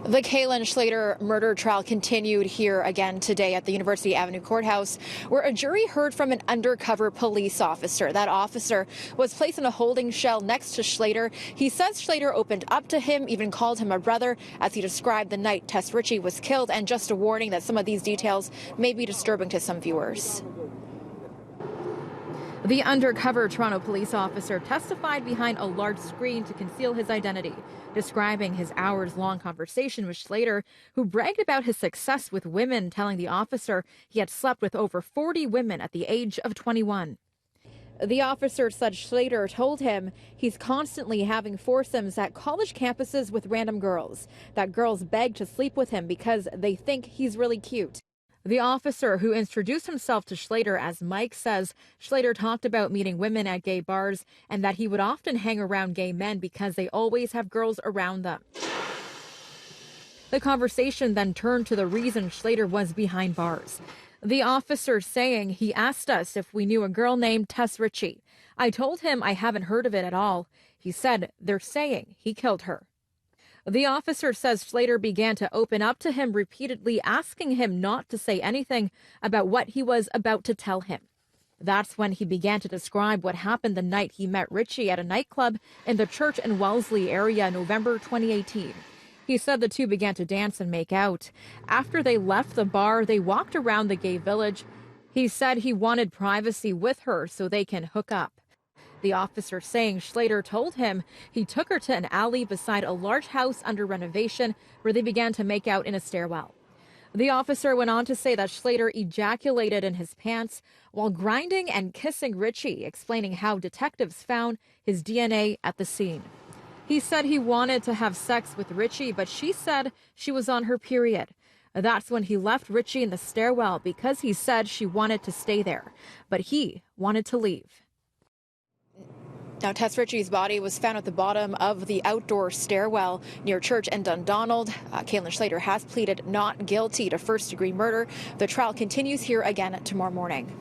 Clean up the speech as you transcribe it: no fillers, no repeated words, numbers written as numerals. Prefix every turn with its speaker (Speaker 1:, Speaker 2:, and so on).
Speaker 1: The Kalen Schlatter murder trial continued here again today at the University Avenue Courthouse, where a jury heard from an undercover police officer. That officer was placed in a holding cell next to Schlatter. He says Schlatter opened up to him, even called him a brother, as he described the night Tess Richey was killed. And just a warning that some of these details may be disturbing to some viewers. The undercover Toronto police officer testified behind a large screen to conceal his identity, describing his hours-long conversation with Schlatter, who bragged about his success with women, telling the officer he had slept with over 40 women at the age of 21. The officer said Schlatter told him he's constantly having foursomes at college campuses with random girls, that girls beg to sleep with him because they think he's really cute. The officer, who introduced himself to Schlatter as Mike, says Schlatter talked about meeting women at gay bars and that he would often hang around gay men because they always have girls around them. The conversation then turned to the reason Schlatter was behind bars. The officer saying he asked us if we knew a girl named Tess Richey. I told him I haven't heard of it at all. He said they're saying he killed her. The officer says Schlatter began to open up to him repeatedly, asking him not to say anything about what he was about to tell him. That's when he began to describe what happened the night he met Richey at a nightclub in the Church and Wellesley area in November 2018. He said the two began to dance and make out. After they left the bar, they walked around the gay village. He said he wanted privacy with her so they can hook up. The officer saying Schlatter told him he took her to an alley beside a large house under renovation where they began to make out in a stairwell. The officer went on to say that Schlatter ejaculated in his pants while grinding and kissing Richey, explaining how detectives found his DNA at the scene. He said he wanted to have sex with Richey, but she said she was on her period. That's when he left Richey in the stairwell because he said she wanted to stay there, but he wanted to leave. Now, Tess Richey's body was found at the bottom of the outdoor stairwell near Church and Dundonald. Kalen Schlatter has pleaded not guilty to first-degree murder. The trial continues here again tomorrow morning.